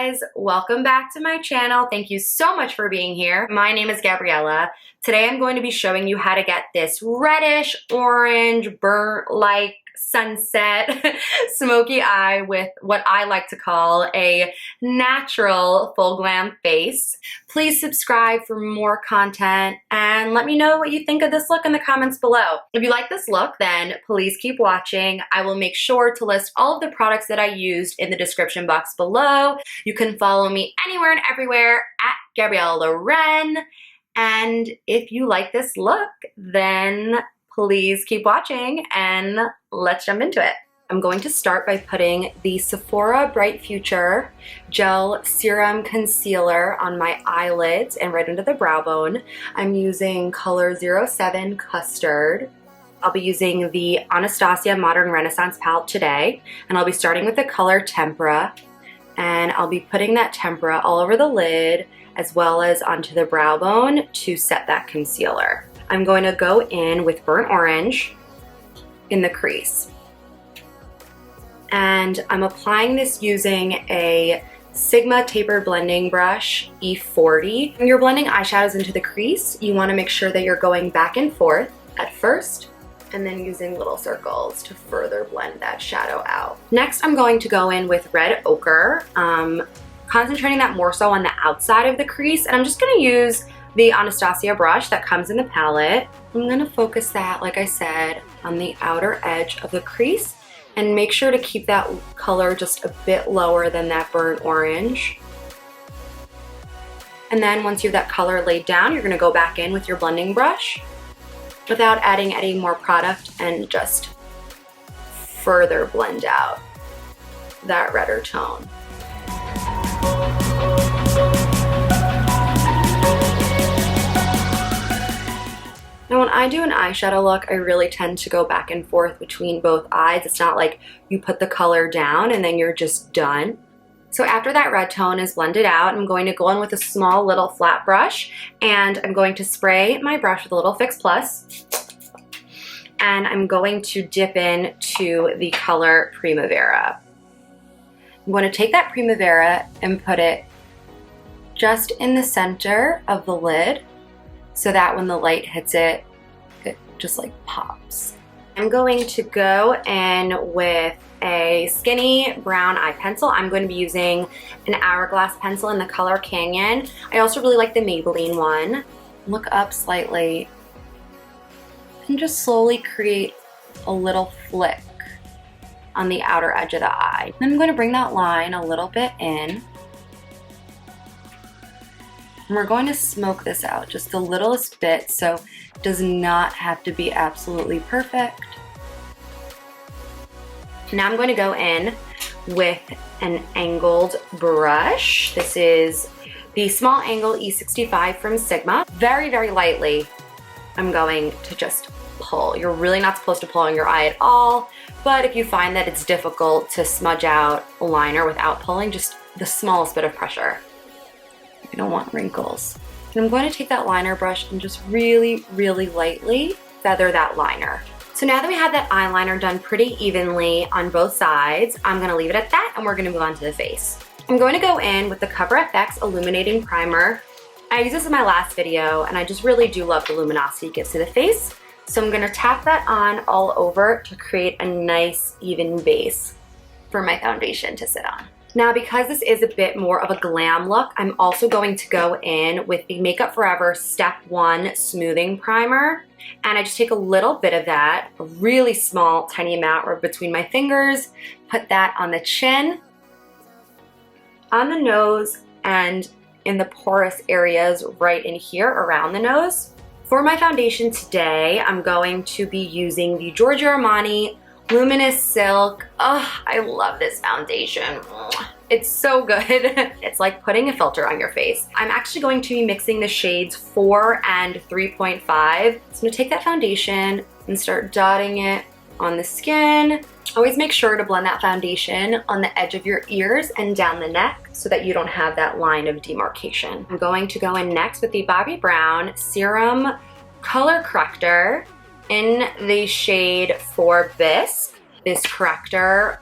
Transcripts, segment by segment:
guys, welcome back to my channel. Thank you so much for being here. My name is Gabriella. Today I'm going to be showing you how to get this reddish, orange, burnt-like sunset smoky eye with what I like to call a natural full glam face. Please subscribe for more content and let me know what you think of this look in the comments below. If you like this look, then please keep watching. I will make sure to list all of the products that I used in the description box below. You can follow me anywhere and everywhere at Gabriella Loren. And if you like this look, then please keep watching and let's jump into it. I'm going to start by putting the Sephora Bright Future Gel Serum Concealer on my eyelids and right under the brow bone. I'm using color 07 Custard. I'll be using the Anastasia Modern Renaissance palette today, and I'll be starting with the color Tempera, and I'll be putting that Tempera all over the lid as well as onto the brow bone to set that concealer. I'm going to go in with Burnt Orange in the crease. And I'm applying this using a Sigma Tapered Blending Brush E40. When you're blending eyeshadows into the crease, you want to make sure that you're going back and forth at first and then using little circles to further blend that shadow out. Next, I'm going to go in with Red Ochre, concentrating that more so on the outside of the crease, and I'm just going to use the Anastasia brush that comes in the palette. I'm going to focus that, like I said, on the outer edge of the crease and make sure to keep that color just a bit lower than that burnt orange. And then once you have that color laid down, you're going to go back in with your blending brush without adding any more product and just further blend out that redder tone. Now when I do an eyeshadow look, I really tend to go back and forth between both eyes. It's not like you put the color down and then you're just done. So after that red tone is blended out, I'm going to go in with a small little flat brush and I'm going to spray my brush with a little Fix Plus. And I'm going to dip in to the color Primavera. I'm going to take that Primavera and put it just in the center of the lid so that when the light hits it, it just like pops. I'm going to go in with a skinny brown eye pencil. I'm going to be using an Hourglass pencil in the color Canyon. I also really like the Maybelline one. Look up slightly and just slowly create a little flick on the outer edge of the eye. Then I'm going to bring that line a little bit in. And we're going to smoke this out just the littlest bit, so it does not have to be absolutely perfect. Now I'm going to go in with an angled brush. This is the small angle E65 from Sigma. Very, very lightly, I'm going to just pull. You're really not supposed to pull on your eye at all, but if you find that it's difficult to smudge out a liner without pulling, just the smallest bit of pressure. You don't want wrinkles. And I'm going to take that liner brush and just really, really lightly feather that liner. So now that we have that eyeliner done pretty evenly on both sides, I'm going to leave it at that and we're going to move on to the face. I'm going to go in with the Cover FX Illuminating Primer. I used this in my last video and I just really do love the luminosity it gives to the face. So I'm going to tap that on all over to create a nice even base for my foundation to sit on. Now, because this is a bit more of a glam look, I'm also going to go in with the Makeup Forever Step 1 Smoothing Primer. And I just take a little bit of that, a really small, tiny amount right between my fingers, put that on the chin, on the nose, and in the porous areas right in here around the nose. For my foundation today, I'm going to be using the Giorgio Armani Luminous Silk. Oh, I love this foundation. It's so good. It's like putting a filter on your face. I'm actually going to be mixing the shades 4 and 3.5. So I'm gonna take that foundation and start dotting it on the skin. Always make sure to blend that foundation on the edge of your ears and down the neck so that you don't have that line of demarcation. I'm going to go in next with the Bobbi Brown Serum Color Corrector in the shade 4 Bisque. This corrector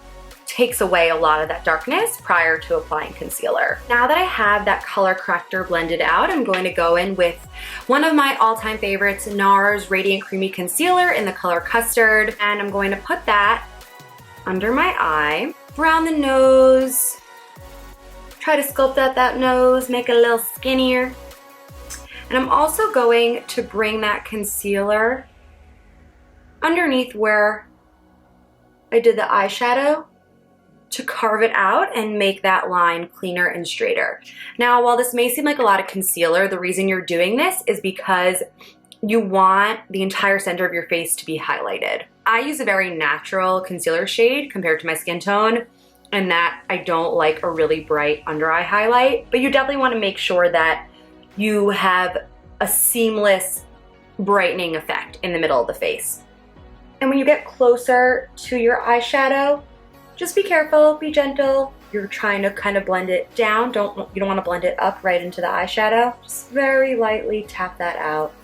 takes away a lot of that darkness prior to applying concealer. Now that I have that color corrector blended out, I'm going to go in with one of my all-time favorites, NARS Radiant Creamy Concealer in the color Custard. And I'm going to put that under my eye, around the nose, try to sculpt out that nose, make it a little skinnier. And I'm also going to bring that concealer underneath where I did the eyeshadow to carve it out and make that line cleaner and straighter. Now, while this may seem like a lot of concealer, the reason you're doing this is because you want the entire center of your face to be highlighted. I use a very natural concealer shade compared to my skin tone, and that I don't like a really bright under eye highlight, but you definitely want to make sure that you have a seamless brightening effect in the middle of the face. And when you get closer to your eyeshadow, just be careful, be gentle. You're trying to kind of blend it down. You don't want to blend it up right into the eyeshadow. Just very lightly tap that out.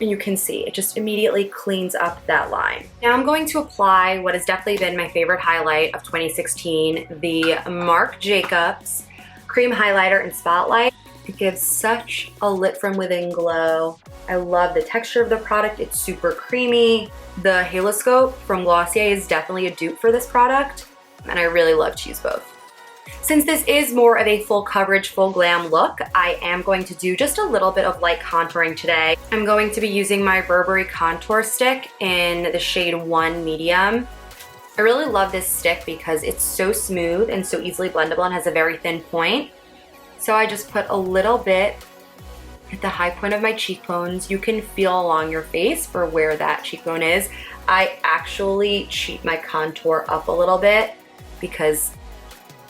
And you can see it just immediately cleans up that line. Now I'm going to apply what has definitely been my favorite highlight of 2016, the Marc Jacobs Cream Highlighter in Spotlight. It gives such a lit from within glow. I love the texture of the product. It's super creamy. The Halo Scope from Glossier is definitely a dupe for this product, and I really love to use both. Since this is more of a full coverage, full glam look, I am going to do just a little bit of light contouring today. I'm going to be using my Burberry contour stick in the shade 1 Medium. I really love this stick because it's so smooth and so easily blendable and has a very thin point. So I just put a little bit at the high point of my cheekbones. You can feel along your face for where that cheekbone is. I actually cheat my contour up a little bit because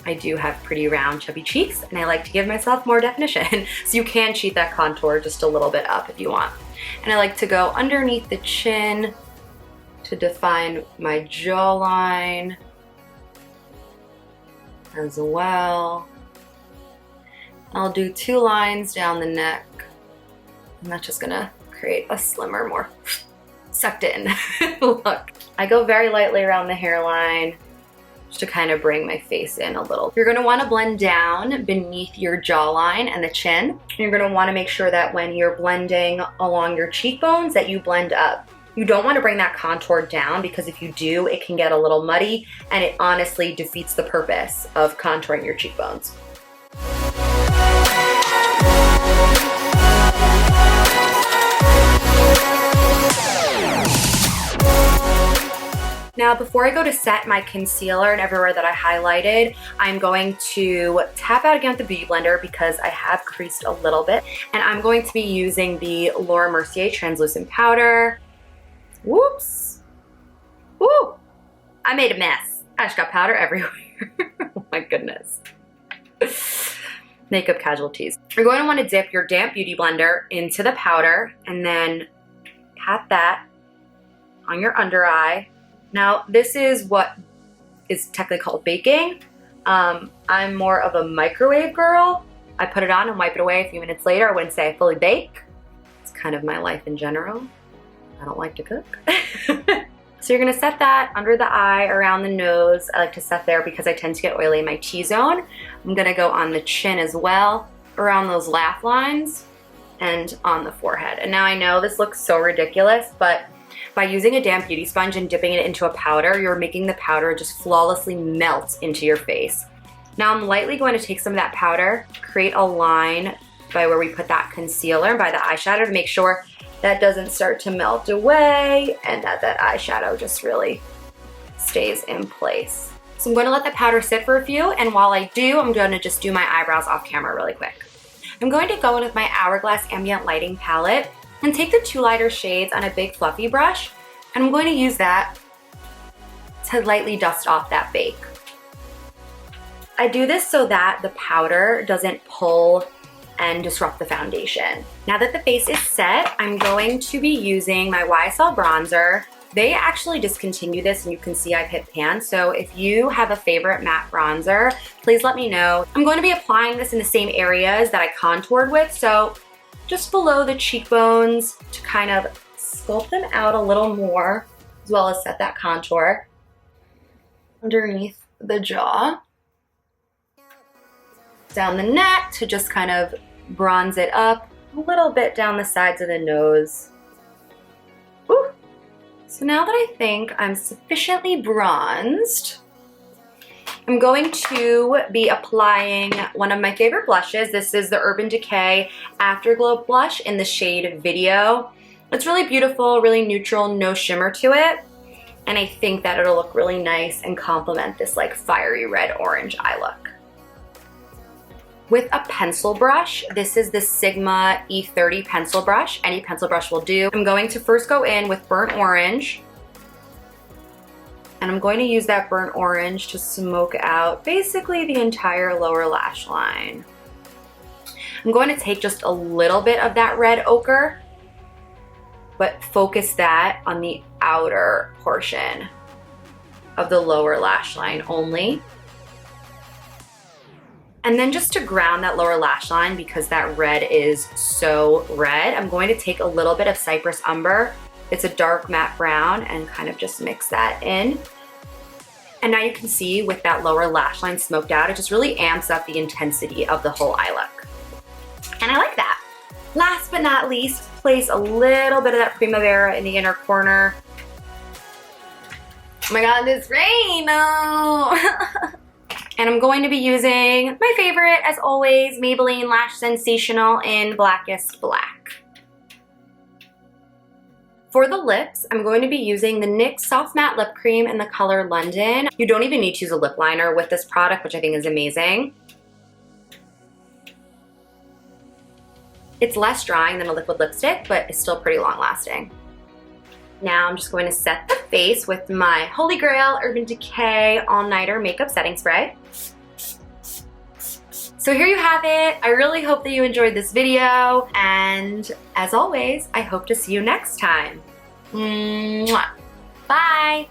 I do have pretty round chubby cheeks and I like to give myself more definition. So you can cheat that contour just a little bit up if you want. And I like to go underneath the chin to define my jawline as well. I'll do 2 lines down the neck, and that's just gonna create a slimmer, more sucked in look. I go very lightly around the hairline just to kind of bring my face in a little. You're gonna wanna blend down beneath your jawline and the chin. You're gonna wanna make sure that when you're blending along your cheekbones that you blend up. You don't wanna bring that contour down because if you do, it can get a little muddy and it honestly defeats the purpose of contouring your cheekbones. Now, before I go to set my concealer and everywhere that I highlighted, I'm going to tap out again with the Beauty Blender because I have creased a little bit. And I'm going to be using the Laura Mercier Translucent Powder. Whoops. Woo! I made a mess. I just got powder everywhere. Oh my goodness. Makeup casualties. You're going to want to dip your damp Beauty Blender into the powder and then pat that on your under eye. Now, this is what is technically called baking. I'm more of a microwave girl. I put it on and wipe it away a few minutes later. I wouldn't say I fully bake. It's kind of my life in general. I don't like to cook. So you're gonna set that under the eye, around the nose. I like to set there because I tend to get oily in my T-zone. I'm gonna go on the chin as well, around those laugh lines, and on the forehead. And now I know this looks so ridiculous, but by using a damp beauty sponge and dipping it into a powder, you're making the powder just flawlessly melt into your face. Now I'm lightly going to take some of that powder, create a line by where we put that concealer and by the eyeshadow to make sure that doesn't start to melt away and that that eyeshadow just really stays in place. So I'm going to let the powder sit for a few, and while I do, I'm going to just do my eyebrows off camera really quick. I'm going to go in with my Hourglass Ambient Lighting palette and take the 2 lighter shades on a big fluffy brush, and I'm going to use that to lightly dust off that bake. I do this so that the powder doesn't pull and disrupt the foundation. Now that the face is set, I'm going to be using my YSL Bronzer. They actually discontinued this, and you can see I've hit pan, so if you have a favorite matte bronzer, please let me know. I'm going to be applying this in the same areas that I contoured with, so just below the cheekbones to kind of sculpt them out a little more, as well as set that contour. Underneath the jaw, down the neck to just kind of bronze it up, a little bit down the sides of the nose. Woo. So now that I think I'm sufficiently bronzed, I'm going to be applying one of my favorite blushes. This is the Urban Decay Afterglow blush in the shade Video. It's really beautiful, really neutral, no shimmer to it. And I think that it'll look really nice and complement this like fiery red orange eye look. With a pencil brush, this is the Sigma E30 pencil brush. Any pencil brush will do. I'm going to first go in with burnt orange. And I'm going to use that burnt orange to smoke out basically the entire lower lash line. I'm going to take just a little bit of that red ochre, but focus that on the outer portion of the lower lash line only. And then just to ground that lower lash line, because that red is so red, I'm going to take a little bit of Cypress Umber. It's a dark matte brown, and kind of just mix that in. And now you can see with that lower lash line smoked out, it just really amps up the intensity of the whole eye look. And I like that. Last but not least, place a little bit of that Primavera in the inner corner. Oh my God, this rain, no! And I'm going to be using my favorite, as always, Maybelline Lash Sensational in Blackest Black. For the lips, I'm going to be using the NYX Soft Matte Lip Cream in the color London. You don't even need to use a lip liner with this product, which I think is amazing. It's less drying than a liquid lipstick, but it's still pretty long lasting. Now I'm just going to set the face with my Holy Grail Urban Decay All Nighter Makeup Setting Spray. So here you have it. I really hope that you enjoyed this video, and as always, I hope to see you next time. Mwah. Bye!